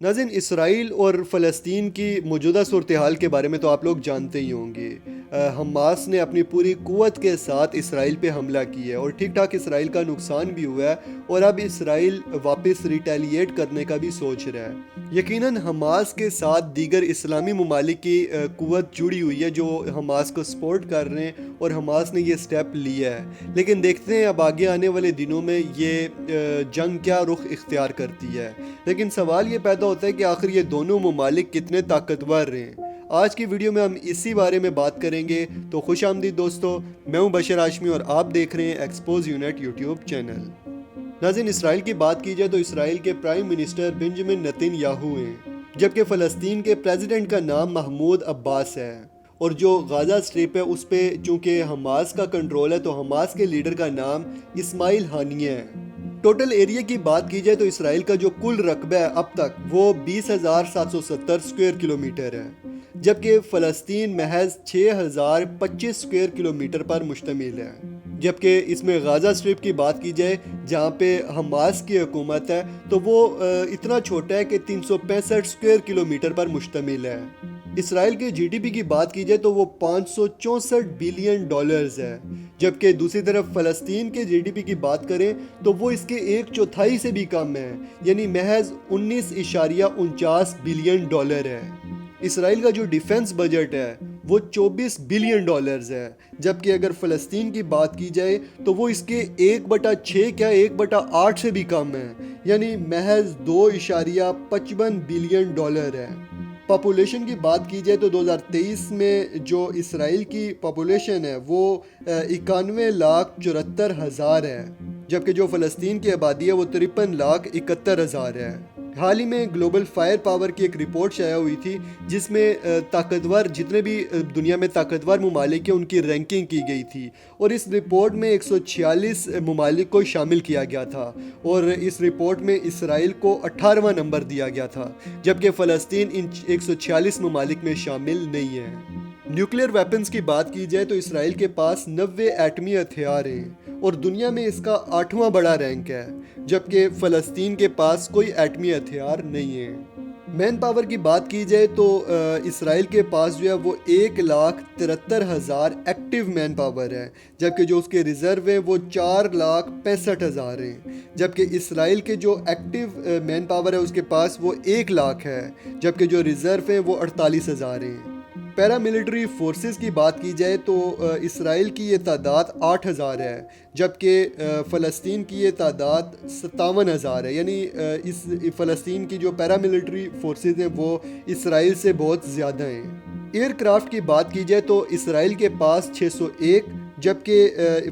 ناظرین، اسرائیل اور فلسطین کی موجودہ صورتحال کے بارے میں تو آپ لوگ جانتے ہی ہوں گے۔ حماس نے اپنی پوری قوت کے ساتھ اسرائیل پہ حملہ کیا ہے اور ٹھیک ٹھاک اسرائیل کا نقصان بھی ہوا ہے، اور اب اسرائیل واپس ریٹیلیٹ کرنے کا بھی سوچ رہا ہے۔ یقیناً حماس کے ساتھ دیگر اسلامی ممالک کی قوت جڑی ہوئی ہے جو حماس کو سپورٹ کر رہے ہیں، اور حماس نے یہ سٹیپ لیا ہے۔ لیکن دیکھتے ہیں اب آگے آنے والے دنوں میں یہ جنگ کیا رخ اختیار کرتی ہے۔ لیکن سوال یہ پیدا ہوتا ہے کہ آخر یہ دونوں ممالک کتنے طاقتور رہے ہیں۔ آج کی ویڈیو میں ہم اسی بارے میں بات کریں گے، تو خوش آمدید دوستو، میں ہوں بشر ہاشمی اور آپ دیکھ رہے ہیں ایکسپوز یونٹ یوٹیوب چینل۔ ناظرین، اسرائیل کی بات کی جائے تو اسرائیل کے prime minister Benjamin Nitin Yahoo ہیں، جبکہ فلسطین کے پریزیڈنٹ کا نام محمود عباس ہے، اور جو غازہ اسٹرپ ہے اس پہ چونکہ حماس کا کنٹرول ہے تو حماس کے لیڈر کا نام اسماعیل ہانیہ ہے۔ ٹوٹل ایریا کی بات کی جائے تو اسرائیل کا جو کل رقبہ ہے اب تک وہ 20,770 اسکوائر کلومیٹر ہے، جبکہ فلسطین محض 6,025 اسکوائر کلومیٹر پر مشتمل ہے۔ جبکہ اس میں غازہ اسٹرپ کی بات کی جائے جہاں پہ حماس کی حکومت ہے تو وہ اتنا چھوٹا ہے کہ 365 اسکوائر کلومیٹر پر مشتمل ہے۔ اسرائیل کے جی ڈی پی کی بات کی جائے تو وہ 564 بلین ڈالرز ہے، جبکہ دوسری طرف فلسطین کے جی ڈی پی کی بات کریں تو وہ اس کے 1/4 سے بھی کم ہے، یعنی محض 19.49 بلین ڈالر ہے۔ اسرائیل کا جو ڈیفنس بجٹ ہے وہ 24 بلین ڈالرز ہے، جبکہ اگر فلسطین کی بات کی جائے تو وہ اس کے 1/6 کیا 1/8 سے بھی کم ہے، یعنی محض 2.55 بلین ڈالر ہے۔ پاپولیشن کی بات کی جائے تو 2023 میں جو اسرائیل کی پاپولیشن ہے وہ 91,74,000 ہے، جبکہ جو فلسطین کی آبادی ہے وہ 53,71,000 ہے۔ حال ہی میں گلوبل فائر پاور کی ایک رپورٹ شائع ہوئی تھی جس میں جتنے بھی دنیا میں طاقتور ممالک ہیں ان کی رینکنگ کی گئی تھی، اور اس رپورٹ میں 146 ممالک کو شامل کیا گیا تھا، اور اس رپورٹ میں اسرائیل کو 18واں نمبر دیا گیا تھا، جبکہ فلسطین ان 146 ممالک میں شامل نہیں ہے۔ نیوکلیئر ویپنز کی بات کی جائے تو اسرائیل کے پاس 90 ایٹمی ہتھیار ہیں، اور دنیا میں اس کا 8واں بڑا رینک ہے، جبکہ فلسطین کے پاس کوئی ایٹمی ہتھیار نہیں ہے۔ مین پاور کی بات کی جائے تو اسرائیل کے پاس جو ہے وہ 1,73,000 ایکٹیو مین پاور ہے، جبکہ جو اس کے ریزرو ہیں وہ 4,65,000 ہیں، جبکہ اسرائیل کے جو ایکٹیو مین پاور ہے اس کے پاس وہ 1,00,000 ہے، جبکہ جو ریزرو ہیں وہ 48,000 ہیں۔ پیرا ملٹری فورسز کی بات کی جائے تو اسرائیل کی یہ تعداد 8,000 ہے، جبکہ فلسطین کی یہ تعداد 57,000 ہے، یعنی اس فلسطین کی جو پیرا ملٹری فورسز ہیں وہ اسرائیل سے بہت زیادہ ہیں۔ ایئر کرافٹ کی بات کی جائے تو اسرائیل کے پاس 601، جبکہ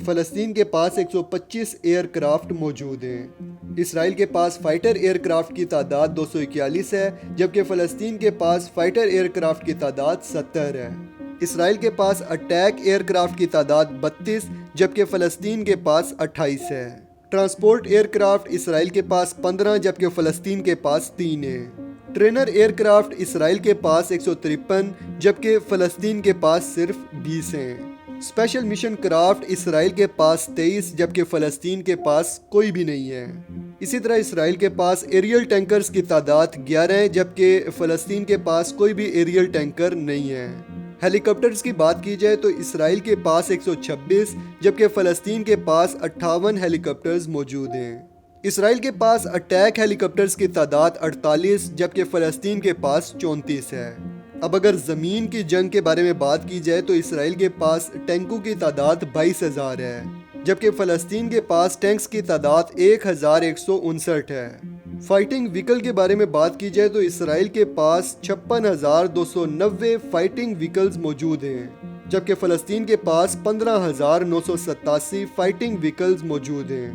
فلسطین کے پاس 125 ایئر کرافٹ موجود ہیں۔ اسرائیل کے پاس فائٹر ایئر کرافٹ کی تعداد 241 ہے، جبکہ فلسطین کے پاس فائٹر ایئر کرافٹ کی تعداد 70 ہے۔ اسرائیل کے پاس اٹیک ایئر کرافٹ کی تعداد 32، جبکہ فلسطین کے پاس 28 ہے۔ ٹرانسپورٹ ایئر کرافٹ اسرائیل کے پاس 15، جبکہ فلسطین کے پاس 3 ہے۔ ٹرینر ایئر کرافٹ اسرائیل کے پاس 153، جبکہ فلسطین کے پاس صرف 20 ہیں۔ اسپیشل مشن کرافٹ اسرائیل کے پاس 23، جبکہ فلسطین کے پاس کوئی بھی نہیں ہے۔ اسی طرح اسرائیل کے پاس ایریل ٹینکرز کی تعداد 11 ہے، جبکہ فلسطین کے پاس کوئی بھی ایریل ٹینکر نہیں ہے۔ ہیلی کاپٹرز کی بات کی جائے تو اسرائیل کے پاس 126، جبکہ فلسطین کے پاس 58 ہیلی کاپٹرز موجود ہیں۔ اسرائیل کے پاس اٹیک ہیلی کاپٹرز کی تعداد 48، جبکہ فلسطین کے پاس 34 ہے۔ اب اگر زمین کی جنگ کے بارے میں بات کی جائے تو اسرائیل کے پاس ٹینکوں کی تعداد 22,000 ہے، جبکہ فلسطین کے پاس ٹینکس کی تعداد 1,159 ہے۔ فائٹنگ وہیکل کے بارے میں بات کی جائے تو اسرائیل کے پاس 56,290 فائٹنگ وہیکلز موجود ہیں، جبکہ فلسطین کے پاس 15,987 فائٹنگ وہیکلز موجود ہیں۔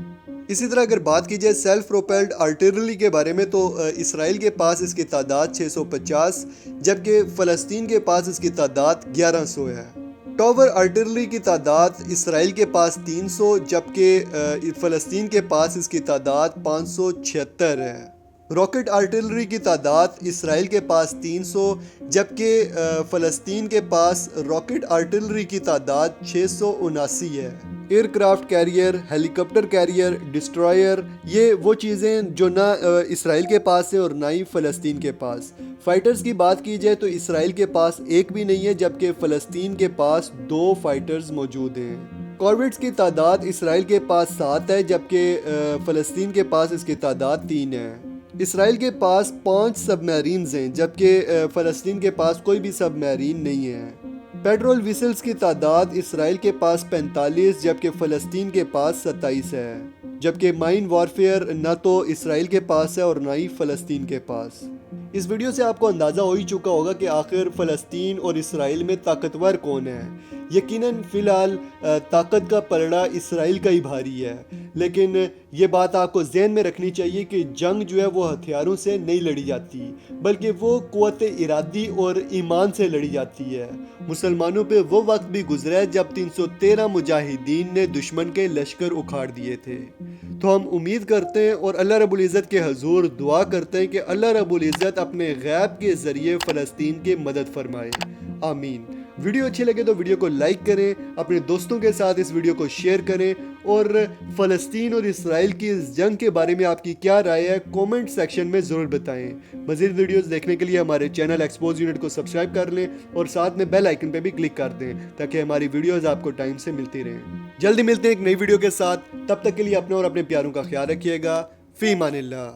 اسی طرح اگر بات کی جائے سیلف پروپیلڈ آرٹلری کے بارے میں تو اسرائیل کے پاس اس کی تعداد 650، جبکہ فلسطین کے پاس اس کی تعداد 1100 ہے۔ ٹاور آرٹلری کی تعداد اسرائیل کے پاس 300، جبکہ فلسطین کے پاس اس کی تعداد 576 ہے۔ راکٹ آرٹلری کی تعداد اسرائیل کے پاس 300، جبکہ فلسطین کے پاس راکٹ آرٹلری کی تعداد 679 ہے۔ ایئر کرافٹ کیریئر، ہیلی کاپٹر کیریئر، ڈسٹرائر، یہ وہ چیزیں جو نہ اسرائیل کے پاس ہیں اور نہ ہی فلسطین کے پاس۔ فائٹرز کی بات کی جائے تو اسرائیل کے پاس ایک بھی نہیں ہے، جبکہ فلسطین کے پاس 2 فائٹرز موجود ہیں۔ کارویٹس کی تعداد اسرائیل کے پاس 7 ہے، جبکہ فلسطین کے پاس اس کی تعداد 3 ہے۔ اسرائیل کے پاس 5 سب میرینز ہیں، جبکہ فلسطین کے پاس کوئی بھی سب میرین نہیں ہے۔ پیٹرول ویسلز کی تعداد اسرائیل کے پاس 45 جبکہ فلسطین کے پاس 27 ہے، جبکہ مائن وارفیئر نہ تو اسرائیل کے پاس ہے اور نہ ہی فلسطین کے پاس۔ اس ویڈیو سے آپ کو اندازہ ہو ہی چکا ہوگا کہ آخر فلسطین اور اسرائیل میں طاقتور کون ہے۔ یقیناً فی الحال طاقت کا پلڑا اسرائیل کا ہی بھاری ہے، لیکن یہ بات آپ کو ذہن میں رکھنی چاہیے کہ جنگ جو ہے وہ ہتھیاروں سے نہیں لڑی جاتی، بلکہ وہ قوت ارادی اور ایمان سے لڑی جاتی ہے۔ مسلمانوں پہ وہ وقت بھی گزرا ہے جب 313 مجاہدین نے دشمن کے لشکر اکھاڑ دیے تھے۔ تو ہم امید کرتے ہیں اور اللہ رب العزت کے حضور دعا کرتے ہیں کہ اللہ رب العزت اپنے غیب کے ذریعے فلسطین کی مدد فرمائے، آمین۔ ویڈیو اچھی لگے تو ویڈیو کو لائک کریں، اپنے دوستوں کے ساتھ اس ویڈیو کو شیئر کریں، اور فلسطین اور اسرائیل کی اس جنگ کے بارے میں آپ کی کیا رائے ہے کومنٹ سیکشن میں ضرور بتائیں۔ مزید ویڈیوز دیکھنے کے لیے ہمارے چینل ایکسپوز یونٹ کو سبسکرائب کر لیں اور ساتھ میں بیل آئیکن پہ بھی کلک کر دیں تاکہ ہماری ویڈیوز آپ کو ٹائم سے ملتی رہیں۔ جلدی ملتے ہیں ایک نئی ویڈیو کے ساتھ، تب تک کے لیے اپنے اور اپنے پیاروں کا خیال رکھیے گا۔ فی امان اللہ۔